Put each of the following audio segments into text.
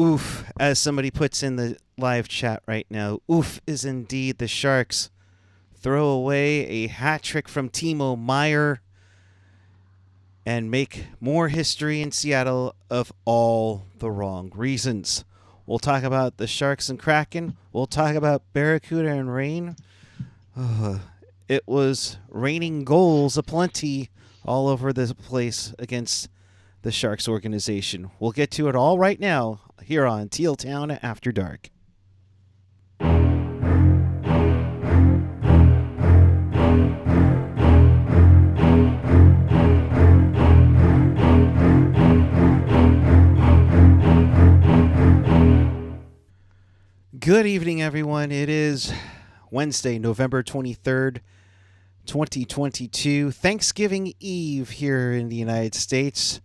Oof, as somebody puts in the live chat right now, oof is indeed the Sharks throw away a hat trick from Timo Meier and make more history in Seattle of all the wrong reasons. We'll talk about the Sharks and Kraken. We'll talk about Barracuda and rain. It was raining goals aplenty all over the place against the Sharks organization. We'll get to it all right now here on Teal Town After Dark. Good evening, everyone. It is Wednesday, November 23rd, 2022, Thanksgiving Eve here in the United States.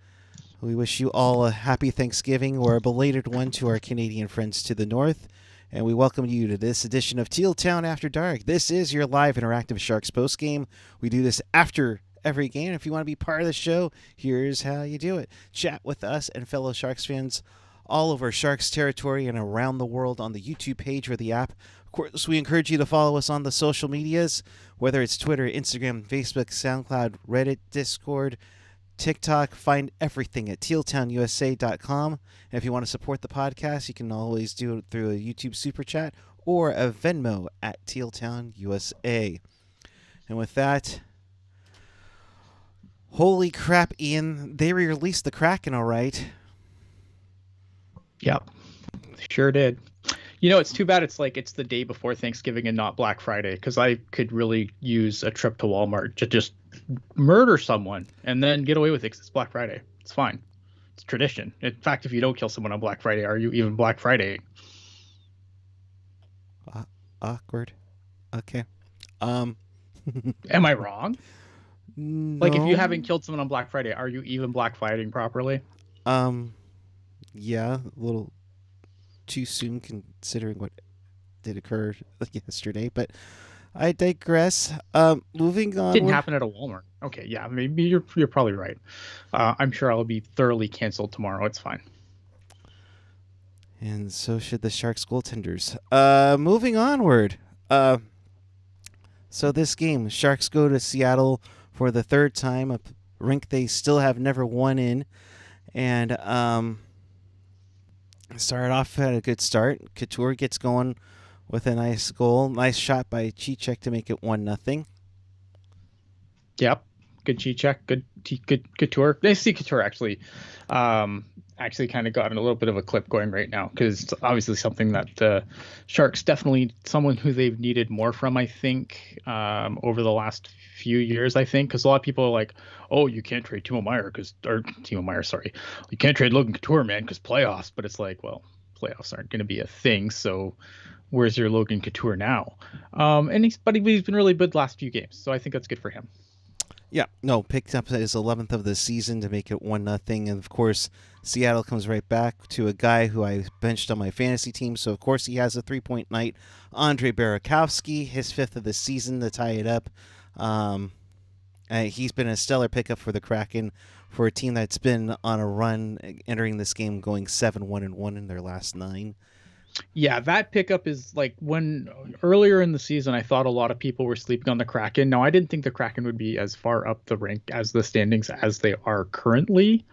We wish you all a happy Thanksgiving or a belated one to our Canadian friends to the north. And we welcome you to this edition of Teal Town After Dark. This is your live interactive Sharks postgame. We do this after every game. If you want to be part of the show, here's how you do it. Chat with us and fellow Sharks fans all over Sharks territory and around the world on the YouTube page or the app. Of course, we encourage you to follow us on the social medias, whether it's Twitter, Instagram, Facebook, SoundCloud, Reddit, Discord, TikTok. Find everything at tealtownusa.com. And if you want to support the podcast, you can always do it through a YouTube Super Chat or a Venmo at tealtownusa. And with that, holy crap, Ian, they released the Kraken, all right. Yep, sure did. You know, it's too bad it's the day before Thanksgiving and not Black Friday, because I could really use a trip to Walmart to just murder someone and then get away with it because it's Black Friday. It's fine. It's tradition. In fact, if you don't kill someone on Black Friday, are you even Black Friday? Awkward. Okay. Am I wrong? No. Like, if you haven't killed someone on Black Friday, are you even Black Fridaying properly? Yeah, a little too soon considering what did occur yesterday, but I digress. Moving on. Didn't happen at a Walmart. Okay, yeah, maybe you're probably right. I'm sure I'll be thoroughly canceled tomorrow. It's fine. And so should the Sharks goaltenders. Moving onward. So this game, Sharks go to Seattle for the third time, a rink they still have never won in, and started off at a good start. Couture gets going with a nice goal. Nice shot by Cechek to make it 1-0. Yep. Good Cechek. Good Couture. Nice to see Couture actually kind of got a little bit of a clip going right now, because it's obviously something that the Sharks definitely someone who they've needed more from, I think, over the last few years, I think, because a lot of people are like, oh, you can't trade Timo Meier, you can't trade Logan Couture, man, because playoffs. But it's like, well, playoffs aren't going to be a thing, so where's your Logan Couture now? He's been really good last few games, so I think that's good for him. Yeah, no, picked up his 11th of the season to make it 1-0, and of course, Seattle comes right back to a guy who I benched on my fantasy team, so of course he has a 3-point night. Andre Barracuda, his 5th of the season to tie it up. He's been a stellar pickup for the Kraken, for a team that's been on a run entering this game, going 7-1-1 in their last 9. Yeah, that pickup is like, when earlier in the season, I thought a lot of people were sleeping on the Kraken. Now, I didn't think the Kraken would be as far up the rank as the standings as they are currently.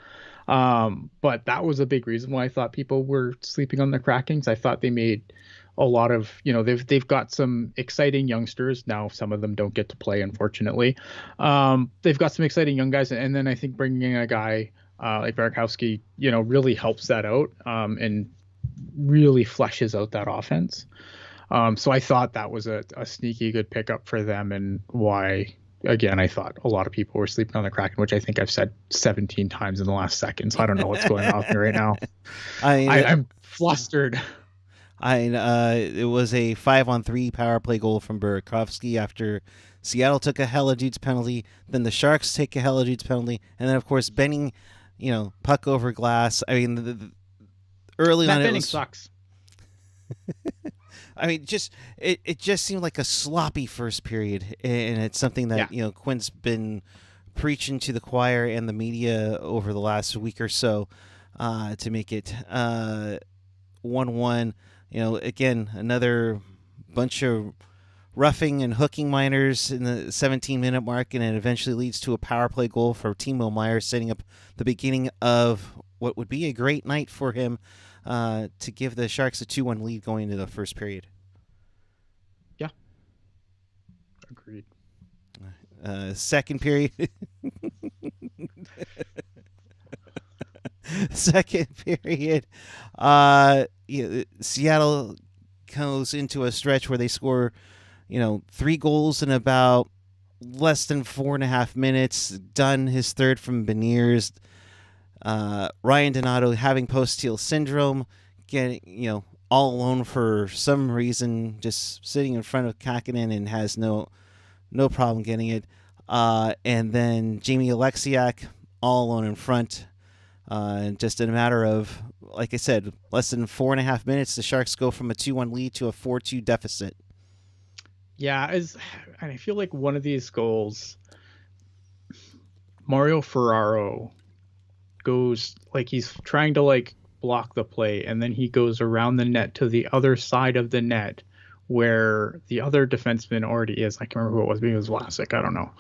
But that was a big reason why I thought people were sleeping on the Kraken, because I thought they made a lot of, they've got some exciting youngsters. Now, some of them don't get to play, unfortunately. They've got some exciting young guys. And then I think bringing in a guy like Barracuda, really helps that out and really fleshes out that offense. So I thought that was a sneaky good pickup for them, and why, again, I thought a lot of people were sleeping on the Kraken, which I think I've said 17 times in the last second. So I don't know what's going on here right now. I'm flustered. It was a 5-on-3 power play goal from Barracuda after Seattle took a hella dudes penalty. Then the Sharks take a hella dudes penalty. And then, of course, Benning, puck over glass. I mean, early on, Benning sucks. I mean, it just seemed like a sloppy first period, and it's something that Quinn's been preaching to the choir and the media over the last week or so to make it 1-1. Again, another bunch of roughing and hooking minors in the 17-minute mark, and it eventually leads to a power play goal for Timo Meier, setting up the beginning of what would be a great night for him to give the Sharks a 2-1 lead going into the first period. Yeah. Agreed. Second period. Second period. Seattle goes into a stretch where they score 3 goals in about less than 4.5 minutes. Dunn, his third from Beniers. Ryan Donato having post-Teal syndrome, getting, all alone for some reason, just sitting in front of Kakinen and has no problem getting it. And then Jamie Alexiak all alone in front. Just in a matter of, like I said, less than 4.5 minutes, the Sharks go from a 2-1 lead to a 4-2 deficit. Yeah, and I feel like one of these goals, Mario Ferraro goes, like, he's trying to, like, block the play, and then he goes around the net to the other side of the net where the other defenseman already is. I can't remember who it was. Maybe it was Vlasic. I don't know.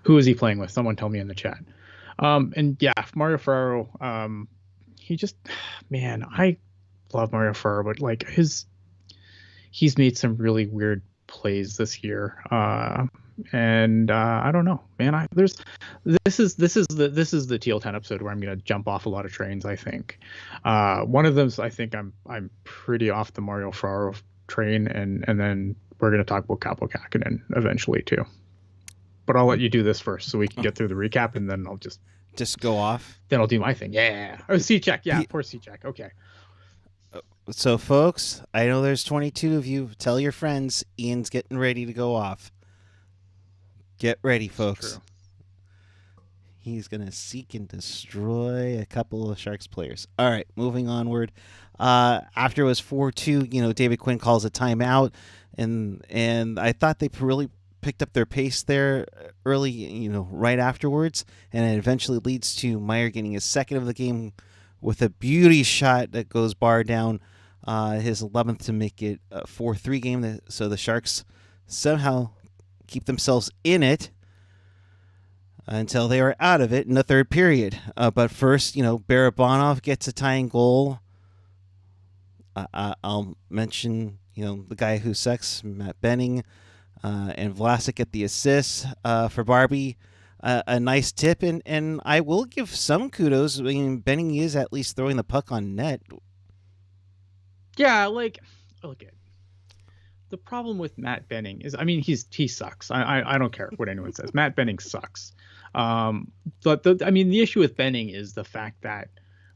Who is he playing with? Someone tell me in the chat. And yeah, Mario Ferraro, he just, man, I love Mario Ferraro, but like he's made some really weird plays this year. And I don't know, man. This is the Teal Town episode where I'm gonna jump off a lot of trains. I think one of them, I think I'm pretty off the Mario Ferraro train, and then we're gonna talk about Kaapo Kähkönen eventually too. But I'll let you do this first so we can get through the recap, and then I'll just go off. Then I'll do my thing. Yeah. Oh, C-check. Yeah, poor C-check. Okay. So, folks, I know there's 22 of you. Tell your friends Ian's getting ready to go off. Get ready, folks. True. He's going to seek and destroy a couple of Sharks players. All right, moving onward. After it was 4-2, David Quinn calls a timeout, and I thought they really picked up their pace there early, right afterwards, and it eventually leads to Meier getting his second of the game with a beauty shot that goes bar down, his 11th to make it a 4-3 game. So the Sharks somehow keep themselves in it until they are out of it in the third period. But first, Barabanov gets a tying goal. I'll mention, the guy who sucks, Matt Benning, and Vlasic at the assist for Barbie. A nice tip, and I will give some kudos. I mean, Benning is at least throwing the puck on net. Yeah, like, look at the problem with Matt Benning is, I mean, he sucks. I don't care what anyone says. Matt Benning sucks. But the issue with Benning is the fact that,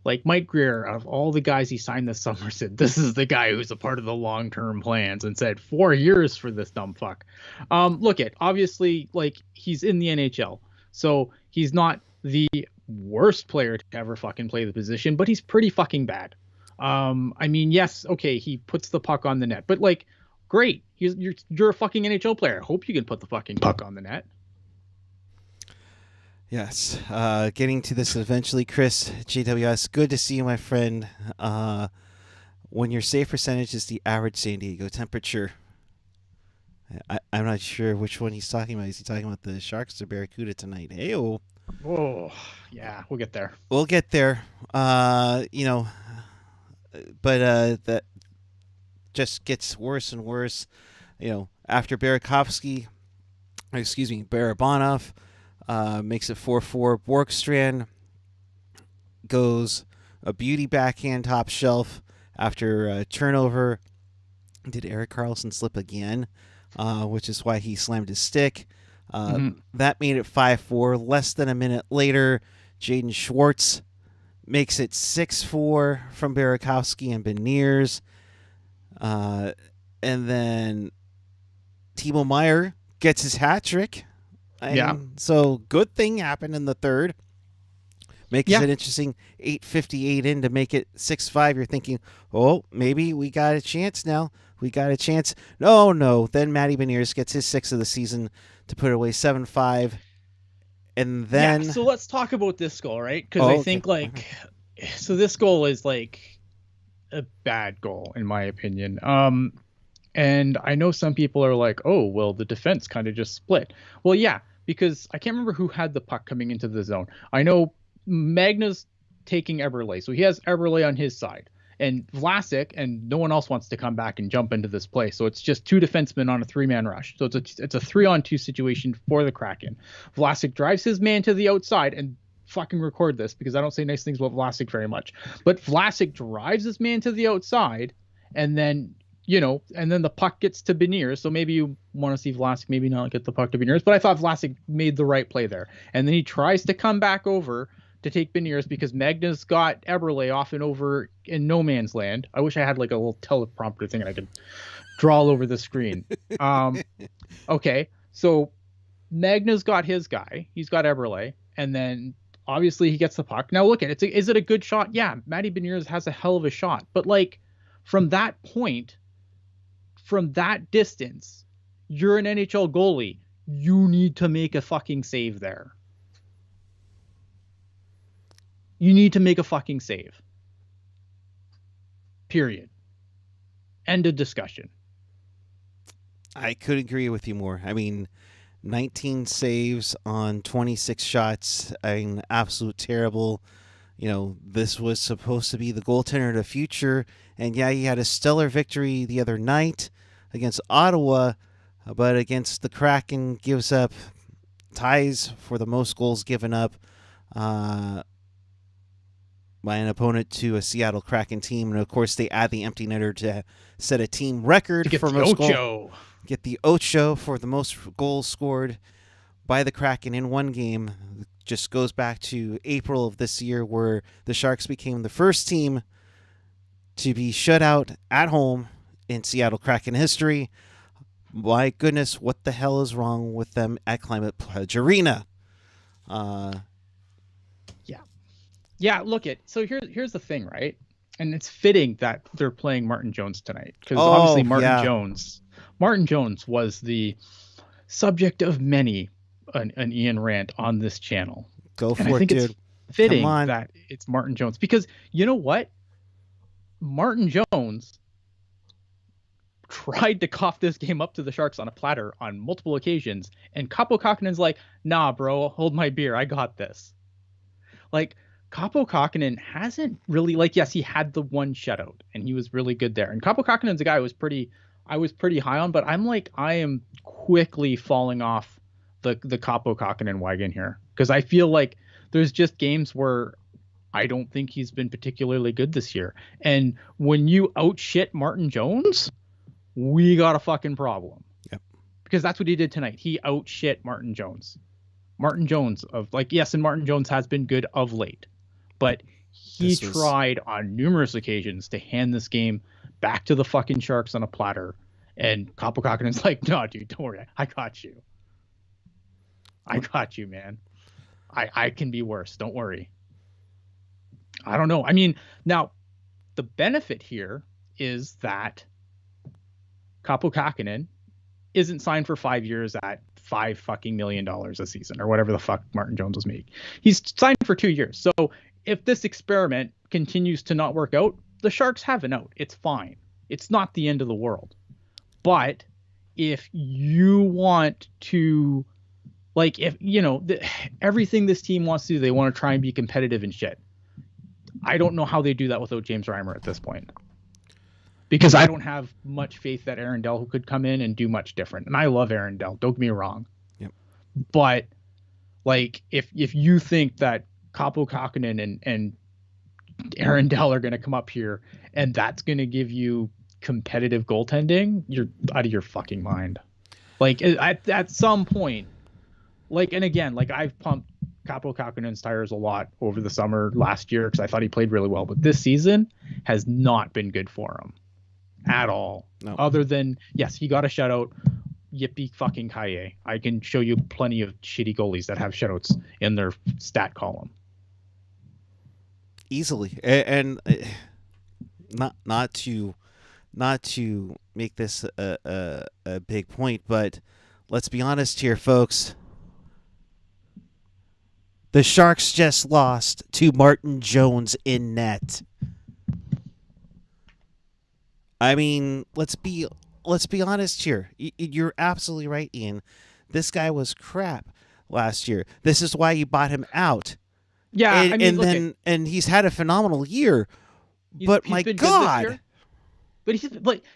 like, Mike Greer, of all the guys he signed this summer, said this is the guy who's a part of the long-term plans, and said 4 years for this dumb fuck. Look at, obviously, like, he's in the NHL, so he's not the worst player to ever fucking play the position, but he's pretty fucking bad. Yes, okay, he puts the puck on the net, but, like, great, you're a fucking NHL player. Hope you can put the fucking puck on the net. Yes. Getting to this eventually, Chris, JWS, good to see you, my friend. When your save percentage is the average San Diego temperature, I'm not sure which one he's talking about. Is he talking about the Sharks or Barracuda tonight? Hey-oh. Oh, yeah, we'll get there. We'll get there. But that just gets worse and worse. After Barabanov makes it 4-4. Borkstrand goes a beauty backhand top shelf after a turnover. Did Erik Karlsson slip again? Which is why he slammed his stick. That made it 5-4. Less than a minute later, Jaden Schwartz makes it 6-4 from Burakovsky and Beniers. And then Timo Meier gets his hat trick. So good thing happened in the third. Makes it interesting. 8:58 in to make it 6-5. You're thinking, oh, maybe we got a chance now. We got a chance. No. Then Matty Beniers gets his sixth of the season to put it away 7-5. And then... Yeah, so let's talk about this goal, right? Because I think, so this goal is, like... a bad goal, in my opinion. And I know some people are like, oh, well, the defense kind of just split. Well, yeah, because I can't remember who had the puck coming into the zone. I know Magna's taking Eberle, so he has Eberle on his side. And Vlasic and no one else wants to come back and jump into this play. So it's just two defensemen on a 3-man rush. So it's a 3-on-2 situation for the Kraken. Vlasic drives his man to the outside, and fucking record this because I don't say nice things about Vlasic very much. But Vlasic drives his man to the outside, and then the puck gets to Beniers. So maybe you want to see Vlasic maybe not get the puck to Beniers, but I thought Vlasic made the right play there. And then he tries to come back over to take Beniers because Magna's got Eberle off and over in no man's land. I wish I had like a little teleprompter thing and I could draw all over the screen. Okay, so Magna's got his guy. He's got Eberle, and then obviously he gets the puck. Now look at it. Is it a good shot? Yeah, Matty Beniers has a hell of a shot. But like from that point, from that distance, you're an NHL goalie. You need to make a fucking save there. You need to make a fucking save. Period. End of discussion. I couldn't agree with you more. I mean, 19 saves on 26 shots. I mean, absolute terrible. This was supposed to be the goaltender of the future. And yeah, he had a stellar victory the other night against Ottawa, but against the Kraken gives up ties for the most goals given up by an opponent to a Seattle Kraken team. And of course, they add the empty netter to set a team record for most goals. Get the Ocho for the most goals scored by the Kraken in one game. Just goes back to April of this year, where the Sharks became the first team to be shut out at home in Seattle Kraken history. My goodness, what the hell is wrong with them at Climate Pledge Arena? Yeah, look it. So here's the thing, right? And it's fitting that they're playing Martin Jones tonight because obviously Martin Jones was the subject of many an Ian rant on this channel. Go for it, dude. It's fitting that it's Martin Jones because you know what? Martin Jones tried to cough this game up to the Sharks on a platter on multiple occasions, and Kaapo Kakinen's like, nah, bro, hold my beer. I got this. Like, Kaapo Kakinen hasn't really, yes, he had the one shutout, and he was really good there. And Kaapo Kakinen's a guy I was pretty high on, but I am quickly falling off the Kaapo Kakinen wagon here because I feel like there's just games where I don't think he's been particularly good this year. And when you outshit Martin Jones, we got a fucking problem. Yep. Because that's what he did tonight. He outshit Martin Jones. Martin Jones and Martin Jones has been good of late, but he tried on numerous occasions to hand this game back to the fucking Sharks on a platter. And Kaapo Kakinen's like, no, dude, don't worry. I got you. I got you, man. I can be worse. Don't worry. I don't know. I mean, now the benefit here is that Kaapo Kakinen isn't signed for 5 years at $5 million a season or whatever the fuck Martin Jones was making. He's signed for 2 years. So if this experiment continues to not work out, the Sharks have an out. It's fine. It's not the end of the world. But if you want to, everything this team wants to do, they want to try and be competitive and shit. I don't know how they do that without James Reimer at this point. Because I don't have much faith that Aaron Dell could come in and do much different. And I love Aaron Dell, don't get me wrong. Yep. But if you think that Kaapo Kakinen and Aaron Dell are going to come up here and that's going to give you competitive goaltending, you're out of your fucking mind. At some point, and again, I've pumped Kaapo Kakinen's tires a lot over the summer last year because I thought he played really well, but this season has not been good for him at all. No. Other than, yes, he got a shutout. Yippee fucking kaye. I can show you plenty of shitty goalies that have shutouts in their stat column. Easily. And not to make this a big point, but let's be honest here, folks. The Sharks just lost to Martin Jones in net. I mean, let's be honest here. You're absolutely right, Ian. This guy was crap last year. This is why you bought him out. Yeah, And, I mean, and he's had a phenomenal year. But he's my been good this year. God. But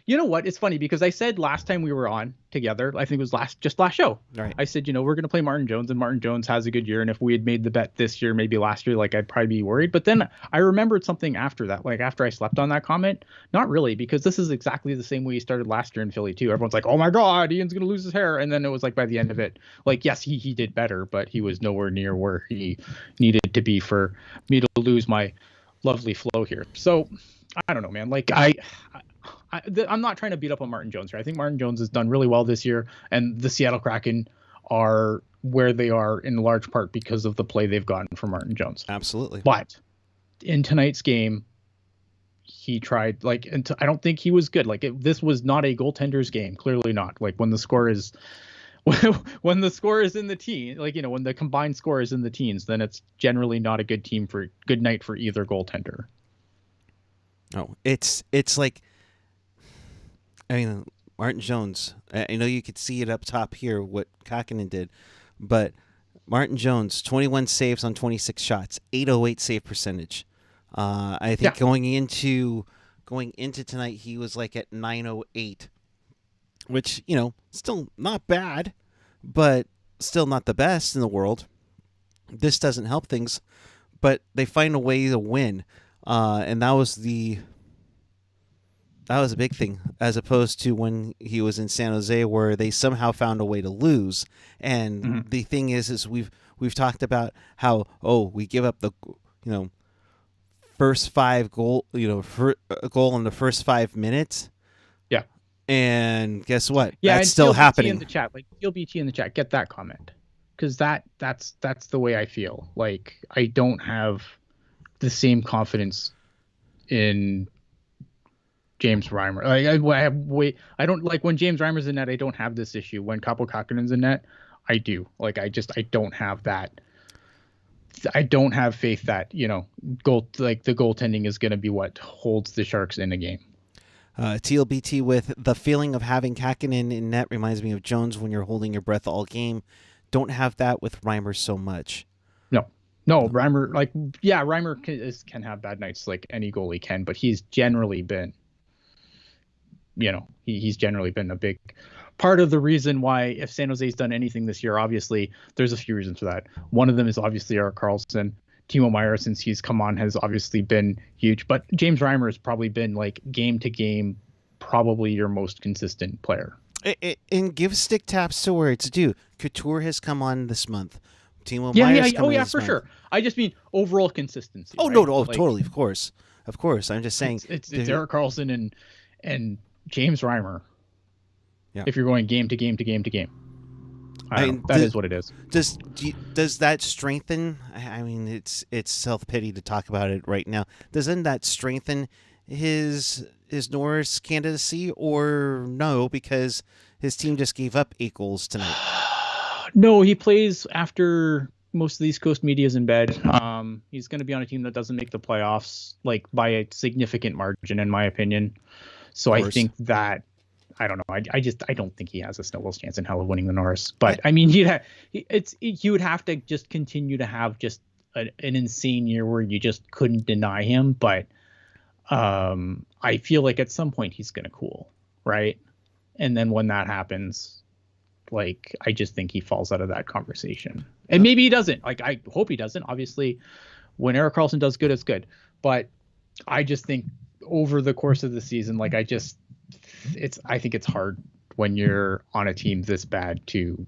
you know what? It's funny because I said last time we were on together, I think it was last show. Right. I said, we're going to play Martin Jones, and Martin Jones has a good year. And if we had made the bet this year, maybe last year, like I'd probably be worried. But then I remembered something after that, like after I slept on that comment. Not really, because this is exactly the same way he started last year in Philly too. Everyone's like, oh my God, Ian's going to lose his hair. And then it was like by the end of it, like, yes, he did better, but he was nowhere near where he needed to be for me to lose my lovely flow here. So I don't know, man. Like I'm not trying to beat up on Martin Jones here. I think Martin Jones has done really well this year, and the Seattle Kraken are where they are in large part because of the play they've gotten from Martin Jones. Absolutely. But in tonight's game, he tried, I don't think he was good. This was not a goaltender's game. Clearly not. Like when the score is when the score is in the teen, when the combined score is in the teens, then it's generally not a good night for either goaltender. Oh, it's like, I mean, Martin Jones, I know you could see it up top here, what Kakinen did, but Martin Jones, 21 saves on 26 shots, 808 save percentage. I think going into tonight, he was like at 908, which, still not bad, but still not the best in the world. This doesn't help things, but they find a way to win. And that was a big thing, as opposed to when he was in San Jose, where they somehow found a way to lose. And the thing is we've talked about how we give up the first 5 goal, a goal in the first 5 minutes. Yeah. And guess what? Yeah, that's still happening. In the chat, Teal BT in the chat, get that comment, because that's the way I feel. Like I don't have the same confidence in James Reimer. I don't like when James Reimer's in net. I don't have this issue. When Kaapo Kakinen's in net, I do. I don't have that. I don't have faith that the goaltending is going to be what holds the Sharks in a game. TLBT with the feeling of having Kakinen in net reminds me of Jones when you're holding your breath all game. Don't have that with Reimer so much. No, Reimer, Reimer can have bad nights like any goalie can, but he's generally been, he's generally been a big part of the reason why, if San Jose's done anything this year, obviously there's a few reasons for that. One of them is obviously Erik Karlsson. Timo Meier, since he's come on, has obviously been huge, but James Reimer has probably been game to game, probably your most consistent player. And give stick taps to where it's due. Couture has come on this month. Timo Meier's come on this for month. Sure. I just mean overall consistency. Oh, right? no, totally, of course. I'm just saying it's Erik Karlsson and James Reimer. Yeah. If you're going game to game to game to game, that is what it is. Does that strengthen? I mean, it's self-pity to talk about it right now. Doesn't that strengthen his Norris candidacy, or no? Because his team just gave up 8 goals tonight. No, he plays after most of the East Coast media is in bed. He's going to be on a team that doesn't make the playoffs, by a significant margin, in my opinion. So I think that, I don't know. I don't think he has a snowball's chance in hell of winning the Norris. But I mean, he would have to just continue to have just an insane year where you just couldn't deny him. But I feel like at some point he's going to cool, right? And then when that happens, I just think he falls out of that conversation. And maybe he doesn't. I hope he doesn't. Obviously, when Erik Karlsson does good, it's good. But I just think over the course of the season, I think it's hard when you're on a team this bad to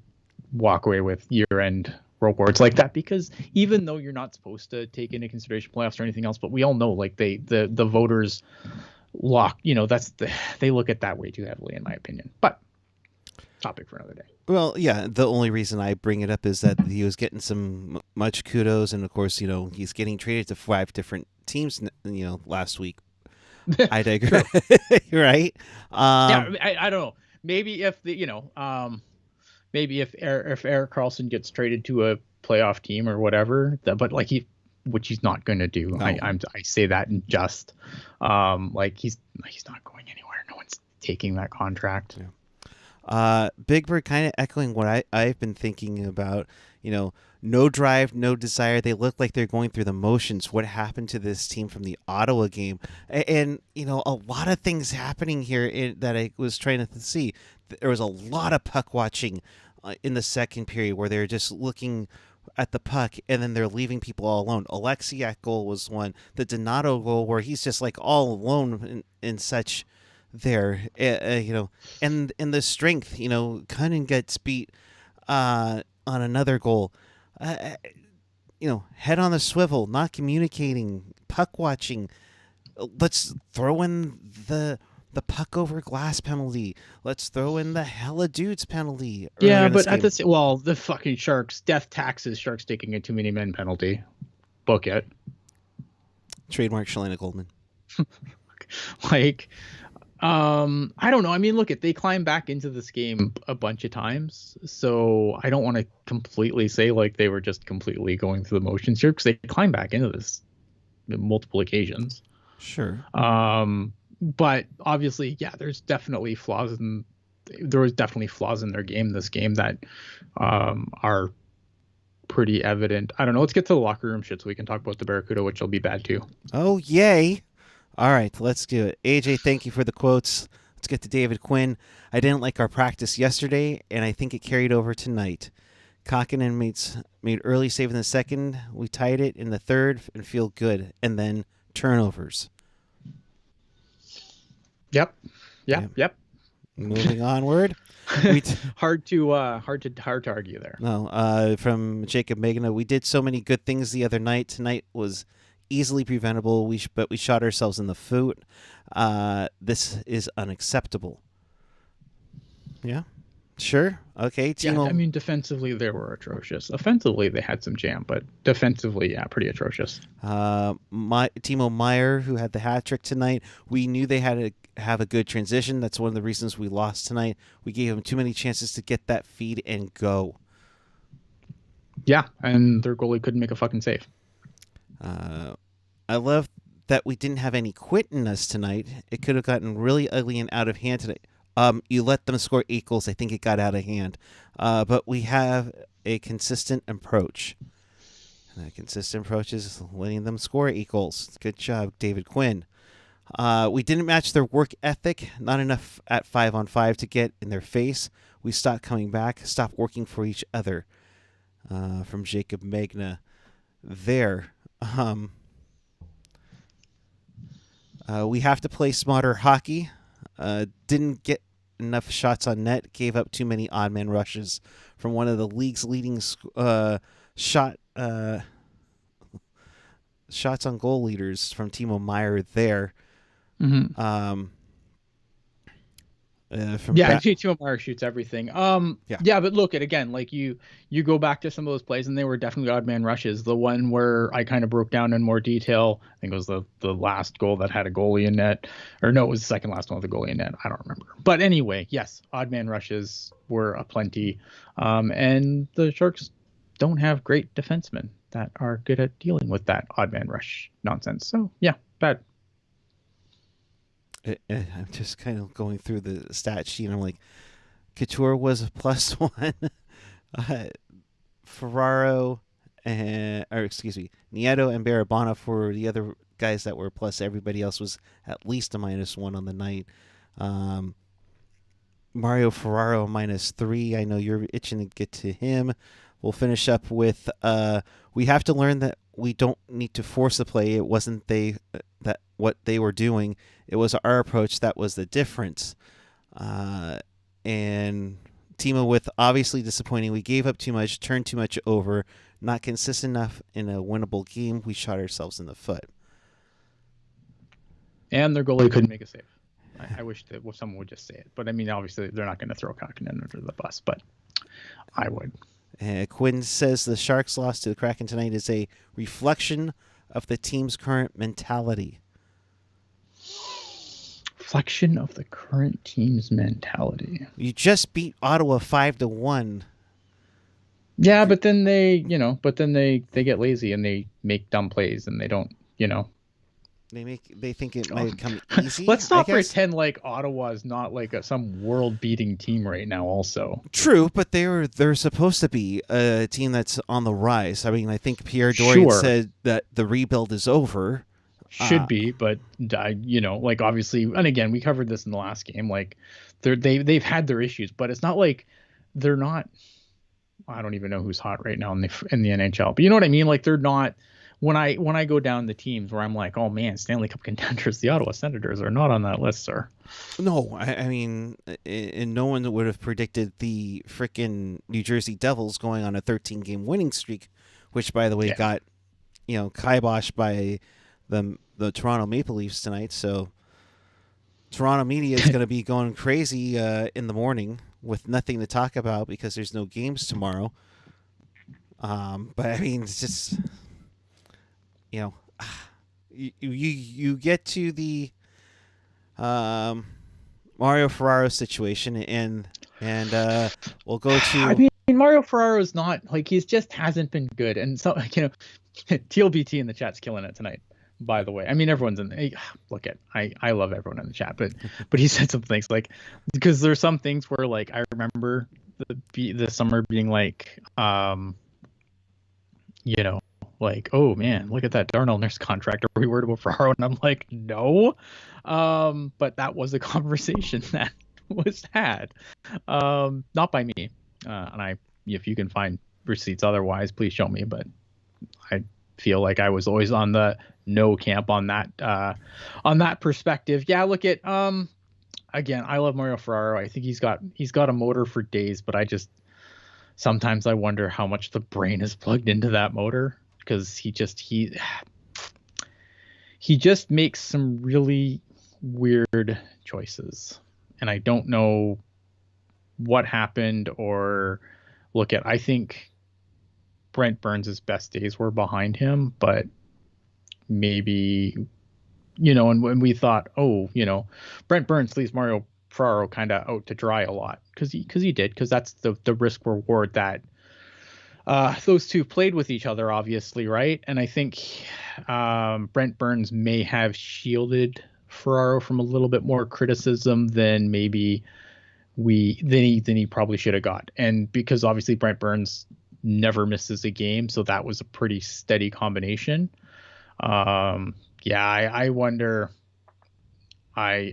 walk away with year-end rewards like that, because even though you're not supposed to take into consideration playoffs or anything else, but we all know the voters they look at that way too heavily, in my opinion. But topic for another day. Well, yeah, the only reason I bring it up is that he was getting some much kudos, and of course, he's getting traded to 5 different teams, last week. I digress. Right? I don't know. Maybe if if Erik Karlsson gets traded to a playoff team or whatever, which he's not going to do. No. I say that in jest. He's not going anywhere. No taking that contract. Big Bird kind of echoing what I've been thinking about, no drive, no desire. They look like they're going through the motions. What happened to this team from the Ottawa game? And a lot of things happening here that I was trying to see. There was a lot of puck watching in the second period where they're just looking at the puck and then they're leaving people all alone. Alexiak goal was one. The Donato goal where he's just like all alone in such there, and the strength, Cunning gets beat on another goal. Head on the swivel, not communicating, puck watching. Let's throw in the puck over glass penalty. Let's throw in the hella dudes penalty. Yeah, but the fucking Sharks, death taxes, Sharks taking a too many men penalty. Book it. Trademark Shalina Goldman. I don't know. I mean, look, they climbed back into this game a bunch of times, so I don't want to completely say like they were just completely going through the motions here, because they climbed back into this multiple occasions. Sure. But obviously, yeah, there was definitely flaws in their game this game that are pretty evident. I don't know. Let's get to the locker room shit so we can talk about the Barracuda, which will be bad too. Oh, yay. All right, let's do it. AJ, thank you for the quotes. Let's get to David Quinn. I didn't like our practice yesterday, and I think it carried over tonight. Kakinen made early save in the second. We tied it in the third and feel good. And then turnovers. Yep. Moving onward. Hard to argue there. No, from Jacob Magna, we did so many good things the other night. Tonight was easily preventable, but we shot ourselves in the foot. This is unacceptable. Yeah, sure. Okay, Timo. Yeah, I mean, defensively, they were atrocious. Offensively, they had some jam, but defensively, yeah, pretty atrocious. Timo Meier, who had the hat trick tonight, we knew they had to have a good transition. That's one of the reasons we lost tonight. We gave them too many chances to get that feed and go. Yeah, and their goalie couldn't make a fucking save. I love that we didn't have any quit in us tonight. It could have gotten really ugly and out of hand today. You let them score 8 goals. I think it got out of hand. But we have a consistent approach. And that consistent approach is letting them score 8 goals. Good job, David Quinn. We didn't match their work ethic. Not enough at 5-on-5 to get in their face. We stopped coming back. Stopped working for each other. From Jacob Magna there. We have to play smarter hockey. Didn't get enough shots on net. Gave up too many odd man rushes from one of the league's leading shots on goal leaders from Timo Meier there. Mm-hmm. Timo Meier shoots everything. But look at again, like you go back to some of those plays, and they were definitely odd man rushes. The one where I kind of broke down in more detail, I think it was the last goal that had a goalie in net, or no, it was the second last one with a goalie in net. I don't remember. But anyway, yes, odd man rushes were aplenty, and the Sharks don't have great defensemen that are good at dealing with that odd man rush nonsense. So yeah, bad. I'm just kind of going through the stat sheet. I'm like, Couture was a +1. Ferraro Nieto and Barabana for the other guys that were plus. Everybody else was at least a -1 on the night. Mario Ferraro -3. I know you're itching to get to him. We'll finish up with we have to learn that we don't need to force the play. It wasn't that what they were doing. It was our approach that was the difference. And Timo with obviously disappointing. We gave up too much, turned too much over, not consistent enough in a winnable game. We shot ourselves in the foot. And their goalie couldn't make a save. I wish that someone would just say it. But I mean, obviously, they're not going to throw Kakinen under the bus, but I would. Quinn says the Sharks' loss to the Kraken tonight is a reflection of the team's current mentality. Reflection of the current team's mentality. You just beat Ottawa 5-1. Yeah, but then they get lazy and they make dumb plays and they don't, They think it might come easy. Let's not I guess. pretend like Ottawa's not like some world-beating team right now. Also, True, but they're supposed to be a team that's on the rise. I mean, I think Pierre Dorian said that the rebuild is over. Should be, but like obviously, and again, we covered this in the last game. Like, they've had their issues, but it's not like they're not. I don't even know who's hot right now in the NHL, but you know what I mean. Like, they're not. When I go down the teams where I'm like, oh man, Stanley Cup contenders, the Ottawa Senators are not on that list, sir. No, I mean, and no one would have predicted the frickin' New Jersey Devils going on a 13-game winning streak, which, by the way, got kiboshed by the Toronto Maple Leafs tonight. So Toronto media is going to be going crazy in the morning with nothing to talk about because there's no games tomorrow. But I mean, it's just you get to the Mario Ferraro situation and we'll go to. I mean, Mario Ferraro is not like he just hasn't been good, and so TLBT in the chat's killing it tonight. By the way, I mean everyone's in. Look at I love everyone in the chat, but he said some things like because there's some things where like I remember the summer being like like, oh man, look at that Darnell Nurse contract. Are we worried about Ferraro? And I'm like, no. But that was a conversation that was had, not by me. And if you can find receipts otherwise, please show me. But I feel like I was always on the no camp on that perspective. Yeah, look at again, I love Mario Ferraro. I think he's got a motor for days, but sometimes I wonder how much the brain is plugged into that motor because he just makes some really weird choices, and I don't know what happened or I think Brent Burns' best days were behind him, but maybe, and when we thought, Brent Burns leaves Mario Ferraro kind of out to dry a lot because he did, because that's the risk reward that those two played with each other, obviously, right? And I think Brent Burns may have shielded Ferraro from a little bit more criticism than maybe than he probably should have got. And because obviously Brent Burns never misses a game, so that was a pretty steady combination. I wonder. I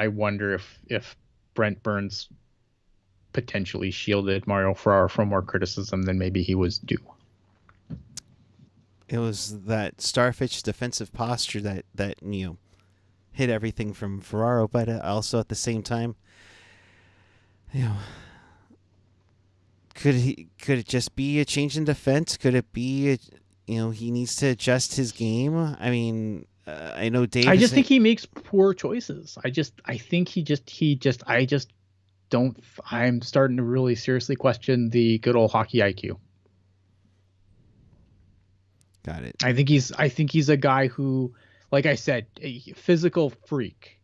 wonder if Brent Burns potentially shielded Mario Ferraro from more criticism than maybe he was due. It was that starfish defensive posture that hit everything from Ferraro, but also at the same time, could it just be a change in defense? Could it be he needs to adjust his game? I mean, I know Dave. I just think he makes poor choices. I'm starting to really seriously question the good old hockey IQ. Got it. I think he's a guy who, like I said, a physical freak,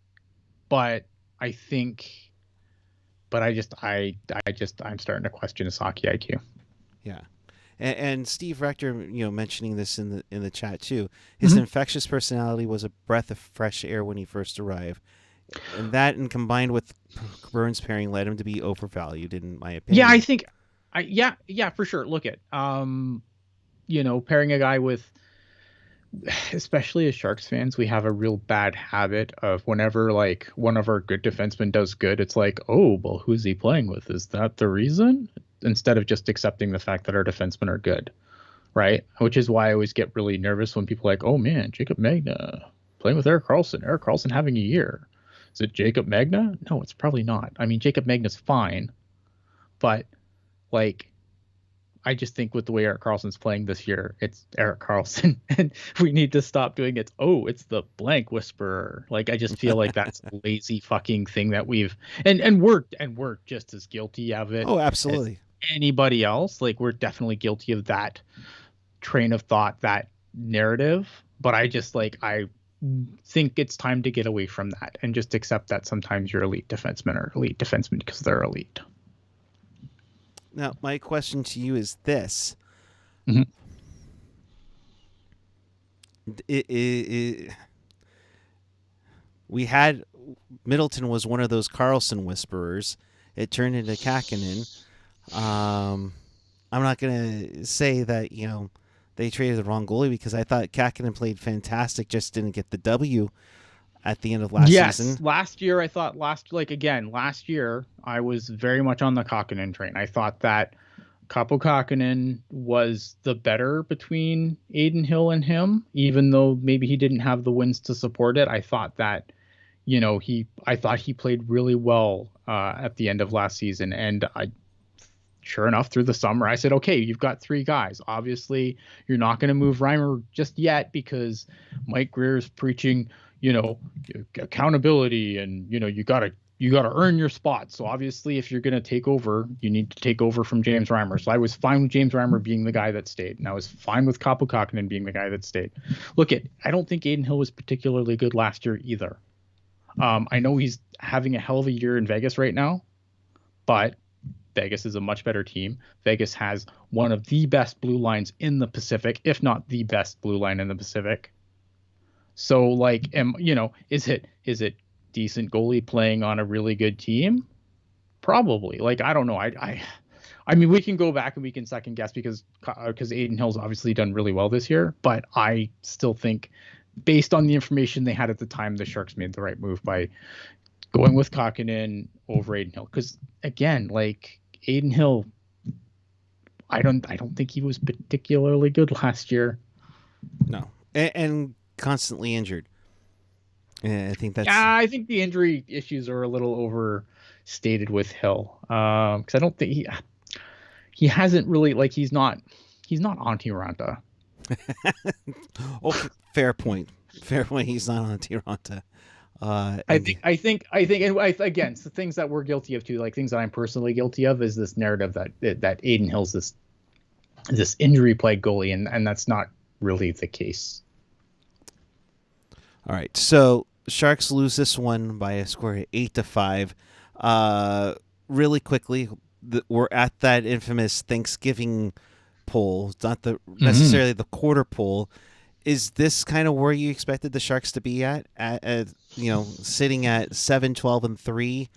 but I'm starting to question his hockey IQ. Yeah. And Steve Rector, mentioning this in the chat too. His infectious personality was a breath of fresh air when he first arrived, and that, and combined with Burns pairing, led him to be overvalued, in my opinion. Yeah, I think, for sure. Look at, pairing a guy with, especially as Sharks fans, we have a real bad habit of whenever like one of our good defensemen does good, it's like, oh, well, who's he playing with? Is that the reason? Instead of just accepting the fact that our defensemen are good, right? Which is why I always get really nervous when people are like, oh man, Jacob Magna playing with Erik Karlsson having a year. Is it Jacob Magna? No, it's probably not. I mean, Jacob Magna's fine, but like, I just think with the way Erik Karlsson's playing this year, it's Erik Karlsson, and we need to stop doing it. Oh, it's the blank whisperer. Like, I just feel like that's a lazy fucking thing that we've and we're just as guilty of it. Oh, absolutely. As anybody else, like, we're definitely guilty of that train of thought, that narrative. But I think it's time to get away from that and just accept that sometimes your elite defensemen are elite defensemen because they're elite. Now, my question to you is this. we had Middleton was one of those Carlson whisperers. It turned into Kakkonen. I'm not gonna say that they traded the wrong goalie, because I thought Kakkonen played fantastic, just didn't get the W at the end of last season. Last year last year I was very much on the Kakkonen train. I thought that Kaapo Kakkonen was the better between Adin Hill and him, even though maybe he didn't have the wins to support it. I thought that I thought he played really well at the end of last season, and sure enough, through the summer, I said, okay, you've got 3 guys. Obviously, you're not going to move Reimer just yet, because Mike Greer's preaching, accountability, and you got to earn your spot. So obviously, if you're going to take over, you need to take over from James Reimer. So I was fine with James Reimer being the guy that stayed, and I was fine with Kaapo Kakkonen being the guy that stayed. I don't think Adin Hill was particularly good last year either. I know he's having a hell of a year in Vegas right now, but Vegas is a much better team. Vegas has one of the best blue lines in the Pacific, if not the best blue line in the Pacific. So is it decent goalie playing on a really good team? Probably. I don't know. I mean, we can go back and we can second guess, because Adin Hill's obviously done really well this year, but I still think, based on the information they had at the time, the Sharks made the right move by going with Kakkonen over Adin Hill. Because again, Adin Hill, I don't think he was particularly good last year. No, and constantly injured. I think that's. I think the injury issues are a little overstated with Hill, because I don't think he hasn't really he's not Antti Raanta. Oh, fair point. He's not on Tiranta. I think, and again, the things that we're guilty of too, things that I'm personally guilty of, is this narrative that Adin Hill's this injury plagued goalie, and that's not really the case. All right, so Sharks lose this one by a score of 8-5. Really quickly, we're at that infamous Thanksgiving poll, not necessarily the quarter poll. Is this kind of where you expected the Sharks to be at sitting at 7-12-3,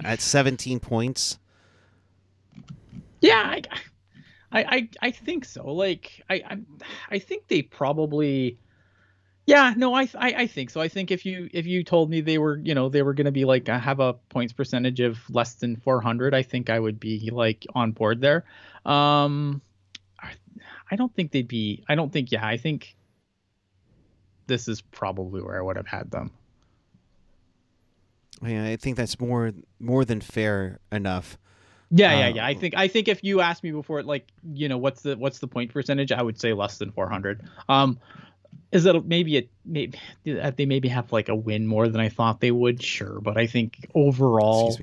at 17 points? Yeah, I think so. I think they probably. Yeah, no, I think so. I think if you told me they were going to be have a points percentage of less than 400, I think I would be on board there. I don't think they'd be. I don't think. Yeah, I think this is probably where I would have had them. Yeah, I think that's more than fair enough. Yeah. I think if you asked me before, what's the point percentage, I would say less than 400. Is that maybe they maybe have a win more than I thought they would? Sure, but I think overall,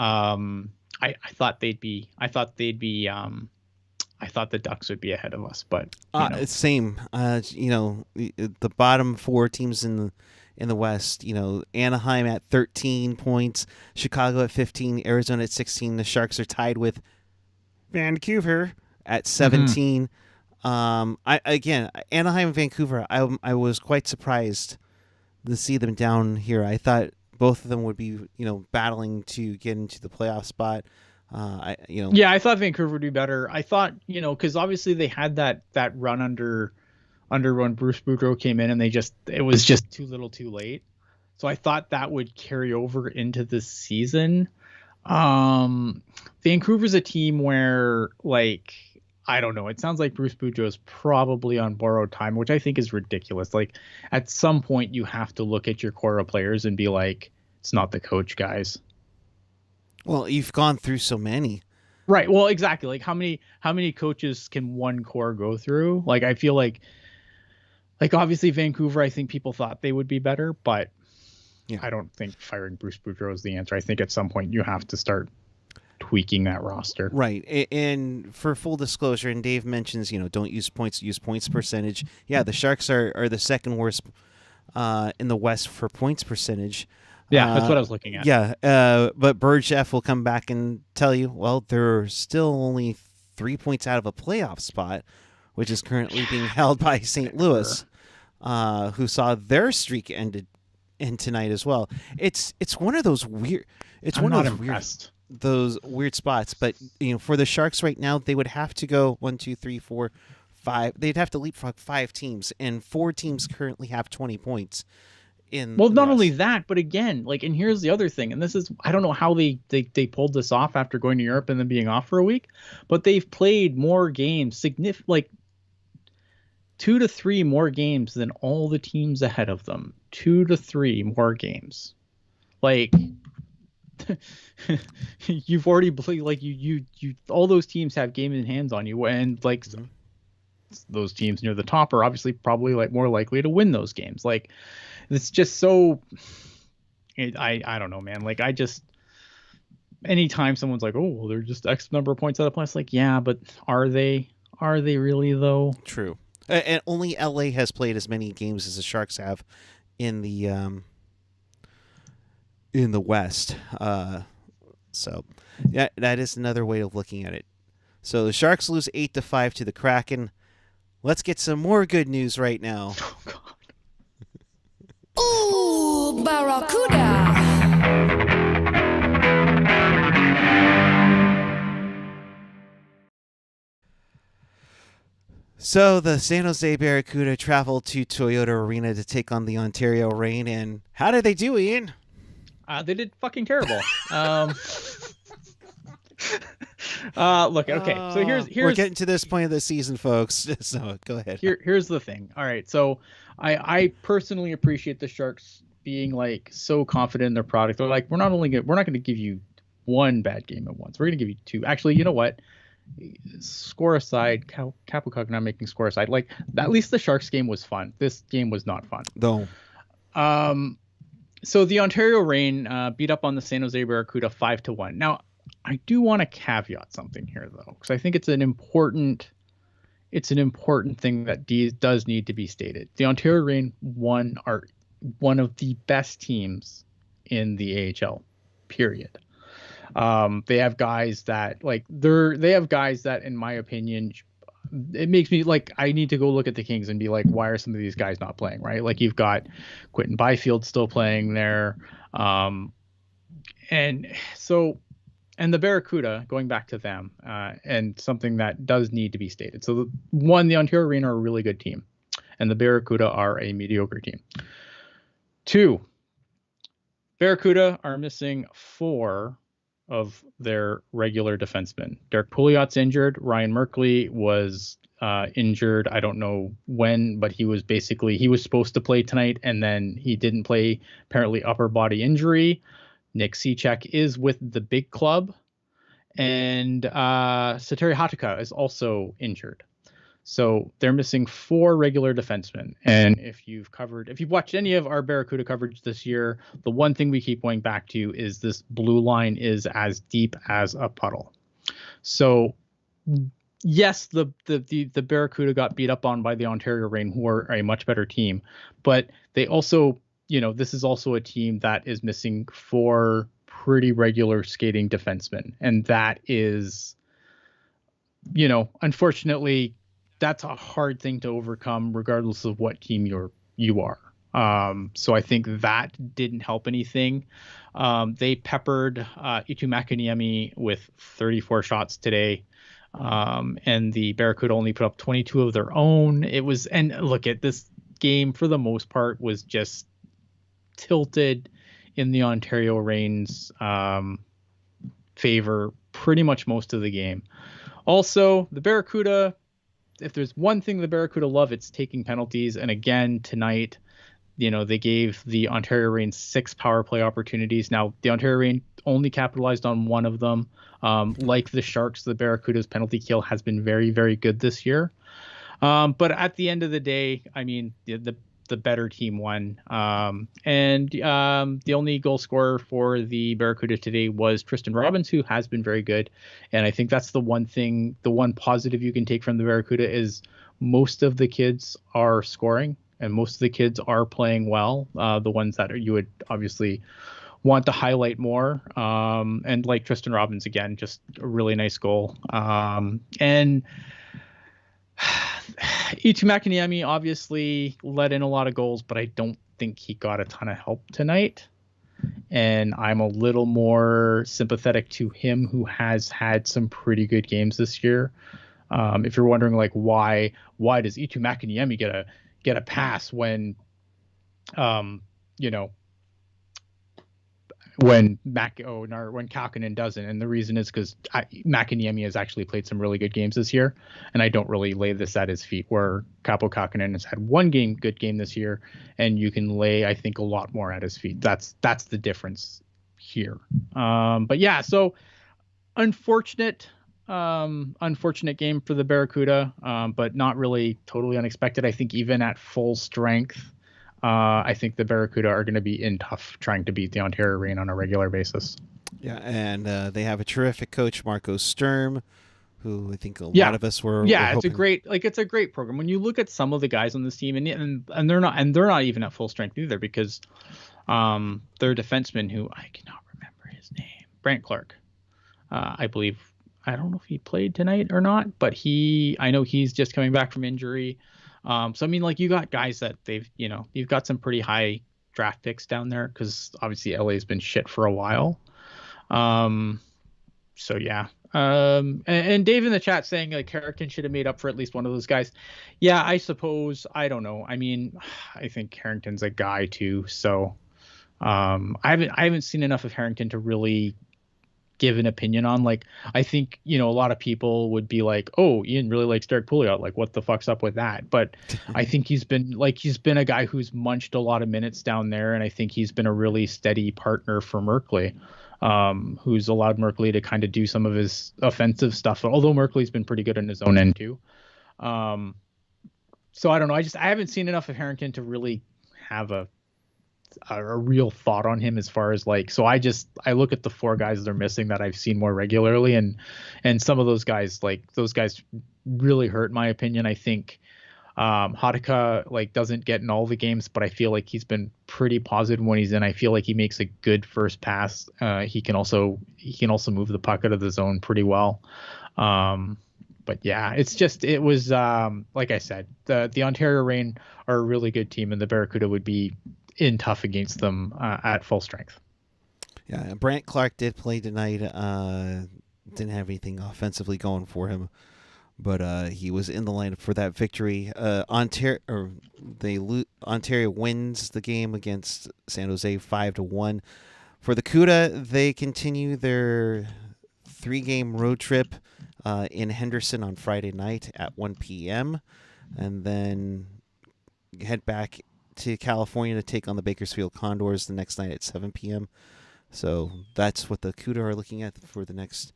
I thought they'd be. I thought the Ducks would be ahead of us, but it's same. The bottom 4 teams in the West. Anaheim at 13 points, Chicago at 15, Arizona at 16. The Sharks are tied with Vancouver at 17. Anaheim and Vancouver, I was quite surprised to see them down here. I thought both of them would be battling to get into the playoff spot. Yeah, I thought Vancouver would be better. I thought, because obviously they had that run under when Bruce Boudreau came in, and it was just too little too late. So I thought that would carry over into this season. Vancouver's a team where, I don't know, it sounds like Bruce Boudreau is probably on borrowed time, which I think is ridiculous. At some point you have to look at your core of players and be it's not the coach, guys. Well, you've gone through so many. Right. Well, exactly. How many coaches can one core go through? I feel obviously Vancouver, I think people thought they would be better, but yeah. I don't think firing Bruce Boudreau is the answer. I think at some point you have to start tweaking that roster. Right. And for full disclosure, and Dave mentions, don't use points, use points percentage. Yeah, the Sharks are the second worst in the West for points percentage. Yeah, that's what I was looking at. Yeah, but Jeff will come back and tell you, well, they're still only 3 points out of a playoff spot, which is currently being held by St. Louis. who saw their streak end tonight as well. It's one of those weird. It's I'm one not of those impressed. those weird spots. But for the Sharks right now, they would have to go 1, 2, 3, 4, 5. They'd have to leapfrog 5 teams, and 4 teams currently have 20 points. Well, not only that, but again, and here's the other thing, and this is, I don't know how they pulled this off after going to Europe and then being off for a week, but they've played more games, 2 to 3 more games than all the teams ahead of them. 2 to 3 more games. You've already played, you all those teams have game in hands on you, and those teams near the top are obviously probably more likely to win those games. It's just so, I don't know, man. Anytime someone's like, oh, well, they're just X number of points out of place. Yeah, but are they really though? True. And only LA has played as many games as the Sharks have in the West. So yeah, that is another way of looking at it. So the Sharks lose 8-5 to the Kraken. Let's get some more good news right now. Oh God. Ooh, Barracuda! So the San Jose Barracuda traveled to Toyota Arena to take on the Ontario Reign, and how did they do, Ian? They did fucking terrible. Look, okay. So here's we're getting to this point of the season, folks. So go ahead. Here's the thing. All right. So I personally appreciate the Sharks being so confident in their product. They're we're not going to give you one bad game at once. We're going to give you 2. Actually, you know what? Score aside, Kapokuk not making score aside. At least the Sharks game was fun. This game was not fun. No. So the Ontario Reign beat up on the San Jose Barracuda 5-1. Now, I do want to caveat something here, though, because I think it's an important thing that does need to be stated. The Ontario Reign are one of the best teams in the AHL, period. They have guys that in my opinion, it makes me I need to go look at the Kings and be why are some of these guys not playing, right? You've got Quentin Byfield still playing there. And the Barracuda, going back to them, and something that does need to be stated. So the Ontario Reign are a really good team, and the Barracuda are a mediocre team. 2, Barracuda are missing 4 of their regular defensemen. Derek Pouliot's injured. Ryan Merkley was injured. I don't know when, but he was supposed to play tonight, and then he didn't play, apparently upper body injury. Nick Cechek is with the big club, and Sateri Hataka is also injured. So they're missing 4 regular defensemen. And if you've watched any of our Barracuda coverage this year, the one thing we keep going back to is this blue line is as deep as a puddle. So yes, the Barracuda got beat up on by the Ontario Reign, who are a much better team, but they also, this is also a team that is missing 4 pretty regular skating defensemen. And that is, unfortunately, that's a hard thing to overcome regardless of what team you are. So I think that didn't help anything. They peppered Itu Makaniemi with 34 shots today. And the Barracuda only put up 22 of their own. And look at this game for the most part was just tilted in the Ontario Reign's favor pretty much most of the game. Also, the Barracuda, if there's one thing the Barracuda love, it's taking penalties. And again, tonight, they gave the Ontario Reign 6 power play opportunities. Now, the Ontario Reign only capitalized on one of them. Like the Sharks, the Barracuda's penalty kill has been very, very good this year. But at the end of the day, I mean, the better team won. And the only goal scorer for the Barracuda today was Tristan Robbins, who has been very good. And I think that's the one positive you can take from the Barracuda is most of the kids are scoring and most of the kids are playing well. The ones that you would obviously want to highlight more. And like Tristan Robbins, again, just a really nice goal. And Ichi Makiniemi obviously let in a lot of goals, but I don't think he got a ton of help tonight. And I'm a little more sympathetic to him, who has had some pretty good games this year. If you're wondering, like, why does Itu Makiniemi get a pass when, you know, when when Kalkinen doesn't? And the reason is because Makiniemi has actually played some really good games this year, and I don't really lay this at his feet, where Kaapo Kalkinen has had one good game this year, and you can lay, I think, a lot more at his feet. That's the difference here. But yeah, so unfortunate game for the Barracuda, but not really totally unexpected. I think even at full strength, I think the Barracuda are going to be in tough trying to beat the Ontario Reign on a regular basis. Yeah, and they have a terrific coach, Marco Sturm, who I think a lot of us were. Yeah, it's a great program. When you look at some of the guys on this team, and they're not even at full strength either, because their defenseman, who I cannot remember his name, Brant Clark, I believe. I don't know if he played tonight or not, but I know he's just coming back from injury. So I mean, like, you got guys that you've got some pretty high draft picks down there, because obviously LA's been shit for a while. So yeah. And Dave in the chat saying, like, Harrington should have made up for at least one of those guys. Yeah, I suppose. I don't know. I mean, I think Harrington's a guy too. So I haven't seen enough of Harrington to really give an opinion on. Like, I think, a lot of people would be like, oh, Ian really likes Derek Pouliot, like, what the fuck's up with that? But I think he's been a guy who's munched a lot of minutes down there, and I think he's been a really steady partner for Merkley, who's allowed Merkley to kind of do some of his offensive stuff, although Merkley's been pretty good in his own end too. So I don't know, I haven't seen enough of Harrington to really have a real thought on him, as far as, like, so I look at the four guys they're missing that I've seen more regularly, and some of those guys really hurt my opinion. I think Hadaka, like, doesn't get in all the games, but I feel like he's been pretty positive when he's in. I feel like he makes a good first pass. He can also move the puck out of the zone pretty well. But yeah, it was like I said, the Ontario Reign are a really good team, and the Barracuda would be in tough against them at full strength. Yeah, Brant Clark did play tonight. Didn't have anything offensively going for him, but he was in the lineup for that victory. Ontario wins the game against San Jose 5-1. For the CUDA, they continue their 3-game road trip in Henderson on Friday night at 1 p.m. and then head back to California to take on the Bakersfield Condors the next night at 7 p.m. So that's what the CUDA are looking at for the next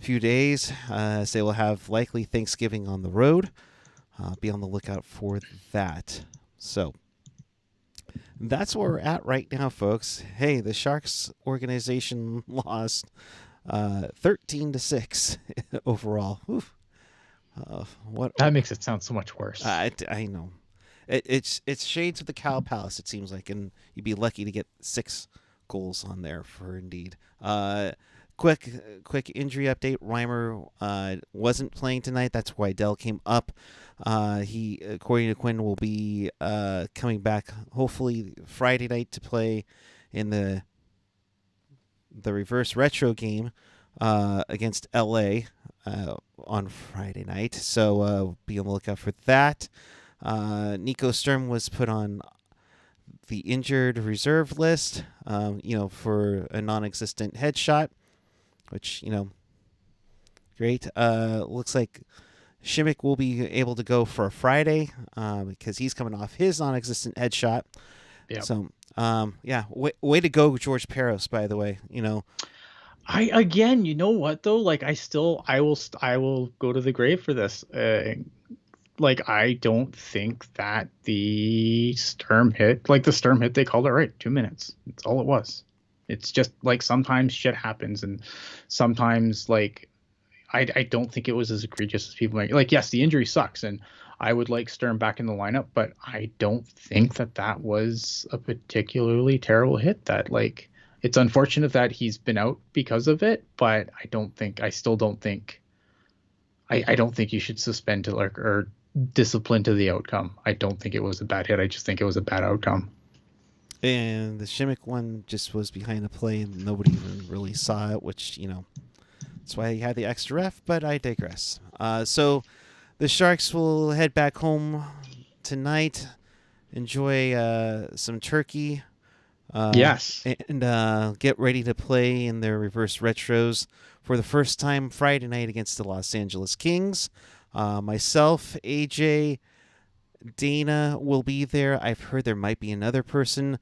few days, as they will have likely Thanksgiving on the road. Be on the lookout for that. So that's where we're at right now, folks. Hey, the Sharks organization lost 13-6 overall. What? That makes it sound so much worse. I know. It's shades of the Cow Palace, it seems like, and you'd be lucky to get 6 goals on there for Indeed. Quick injury update. Reimer wasn't playing tonight. That's why Dell came up. He, according to Quinn, will be coming back hopefully Friday night to play in the reverse retro game against LA on Friday night. So be on the lookout for that. Nico Sturm was put on the injured reserve list, for a non-existent headshot, which, great. Looks like Shimmick will be able to go for a Friday because he's coming off his non-existent headshot. Yep. So, way to go, George Peros, by the way, you know what though? Like, I will go to the grave for this. I don't think that the Sturm hit, they called it right. 2 minutes. That's all it was. It's just, like, sometimes shit happens, and sometimes, like, I don't think it was as egregious as people make. Like, yes, the injury sucks, and I would like Sturm back in the lineup, but I don't think that was a particularly terrible hit. That, like, it's unfortunate that he's been out because of it, but I don't think you should suspend or discipline to the outcome. I don't think it was a bad hit. I just think it was a bad outcome. And the Shimmick one just was behind the play and nobody even really saw it, which, that's why he had the extra ref, but I digress. So the Sharks will head back home tonight, enjoy some turkey. Yes. And get ready to play in their reverse retros for the first time Friday night against the Los Angeles Kings. Myself, AJ, Dana will be there. I've heard there might be another person.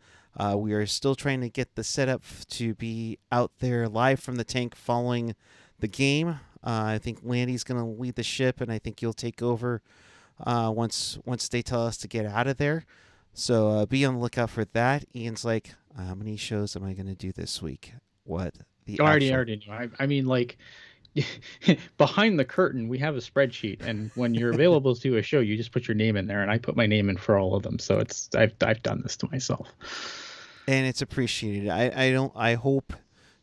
We are still trying to get the setup to be out there live from the tank following the game. I think Landy's going to lead the ship, and I think you'll take over once they tell us to get out of there. So be on the lookout for that. Ian's like, how many shows am I going to do this week? What? I already knew. I mean, like, behind the curtain, we have a spreadsheet, and when you're available to a show, you just put your name in there, and I put my name in for all of them. So I've done this to myself, and it's appreciated. I hope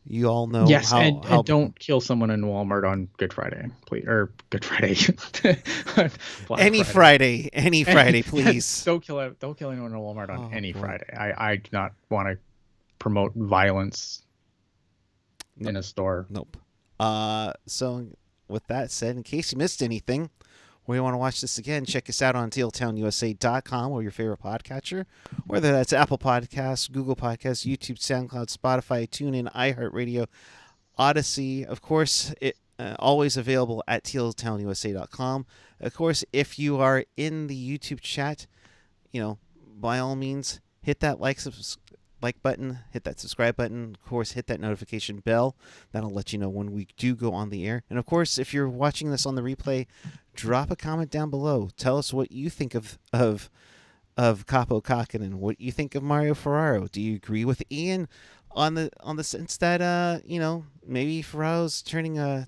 you all know. Yes, and don't kill someone in Walmart on Good Friday, please, or Good Friday. Any Friday, please. Don't kill anyone in Walmart on any Friday. I do not want to promote violence in a store. Nope. So with that said, in case you missed anything, or you want to watch this again, check us out on tealtownusa.com or your favorite podcatcher, whether that's Apple Podcasts, Google Podcasts, YouTube, SoundCloud, Spotify, TuneIn, iHeart Radio, Odyssey. Of course, it always available at tealtownusa.com. Of course, if you are in the YouTube chat, by all means, hit that like button, hit that subscribe button, of course, hit that notification bell. That'll let you know when we do go on the air. And of course, if you're watching this on the replay, drop a comment down below. Tell us what you think of Kaapo Kähkönen, what you think of Mario Ferraro. Do you agree with Ian on the sense that maybe Ferraro's turning a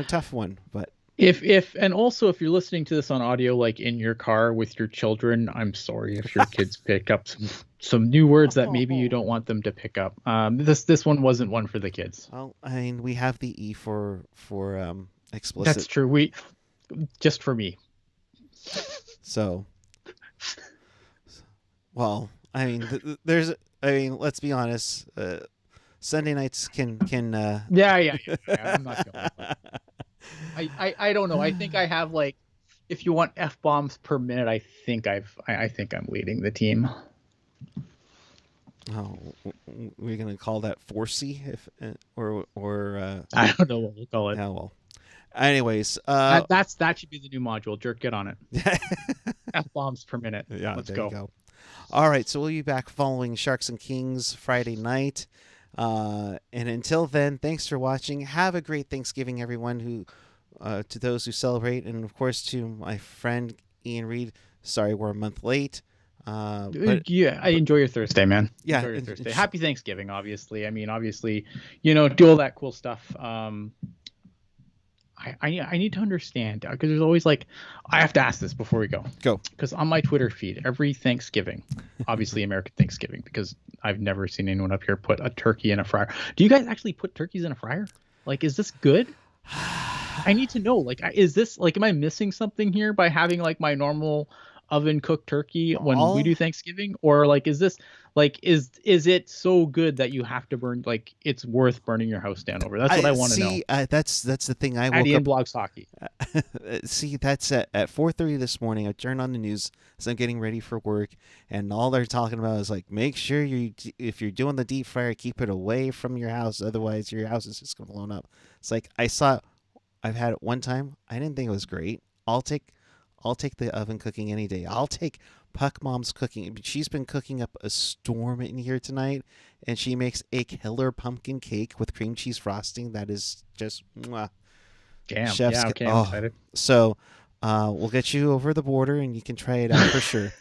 tough one, but and also if you're listening to this on audio, like in your car with your children, I'm sorry if your kids pick up some new words that maybe you don't want them to pick up. This one wasn't one for the kids. Well, I mean, we have the E for explicit. That's true. We just for me. So, well, I mean, let's be honest. Sunday nights can. Yeah. I'm not going. I don't know. I think I have, like, if you want F-bombs per minute, I think I'm leading the team. Oh, we're gonna call that 4C or I don't know what we'll call it. Yeah, well. Anyways, that should be the new module. Jerk, get on it. F-bombs per minute. Yeah, let's there go. You go. All right, so we'll be back following Sharks and Kings Friday night. And until then, thanks for watching. Have a great Thanksgiving, everyone to those who celebrate. And of course, to my friend Ian Reid, sorry we're a month late. I enjoy your Thursday, man. Yeah. Enjoy your Thursday. Happy Thanksgiving, obviously. I mean, obviously, do all that cool stuff. I need to understand, because there's always, like, I have to ask this before we go. Go. Because on my Twitter feed, every Thanksgiving, obviously American Thanksgiving, because I've never seen anyone up here put a turkey in a fryer. Do you guys actually put turkeys in a fryer? Like, is this good? I need to know. Like, is this, like, am I missing something here by having, like, my normal oven cooked turkey when we do Thanksgiving? Or, like, is this, like, is it so good that you have to burn, like, it's worth burning your house down over? That's what I want to know. That's the thing. I woke Ian up. Blogs Hockey. See, that's at 4:30 this morning. I turned on the news as I'm getting ready for work, and all they're talking about is, like, make sure if you're doing the deep fryer, keep it away from your house, otherwise your house is just gonna blow up. It's like, I've had it one time. I didn't think it was great. I'll take the oven cooking any day. I'll take Puck Mom's cooking. She's been cooking up a storm in here tonight, and she makes a killer pumpkin cake with cream cheese frosting. That is just mwah. Damn. Chef's yeah, okay, I'm excited. So we'll get you over the border, and you can try it out for sure.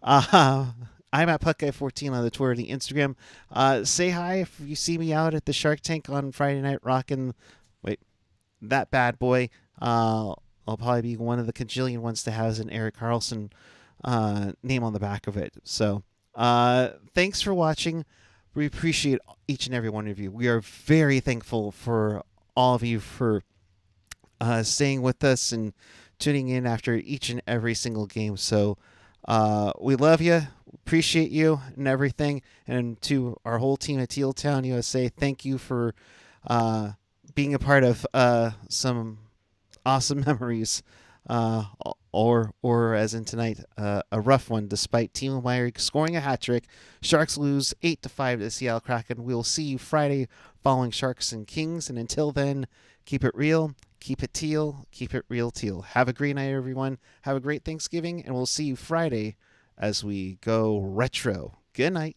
I'm at PuckGuy14 on the Twitter and the Instagram. Say hi if you see me out at the Shark Tank on Friday night rocking that bad boy. I'll probably be one of the cajillion ones that has an Erik Karlsson name on the back of it. So thanks for watching. We appreciate each and every one of you. We are very thankful for all of you for staying with us and tuning in after each and every single game. So we love you, appreciate you, and everything. And to our whole team at Teal Town USA, thank you for being a part of some awesome memories. Or as in tonight, a rough one. Despite Timo Meier scoring a hat trick, Sharks lose 8-5 to the Seattle Kraken. We'll see you Friday following Sharks and Kings, and until then, keep it real, keep it teal, keep it real teal. Have a great night, everyone. Have a great Thanksgiving, and we'll see you Friday as we go retro. Good night.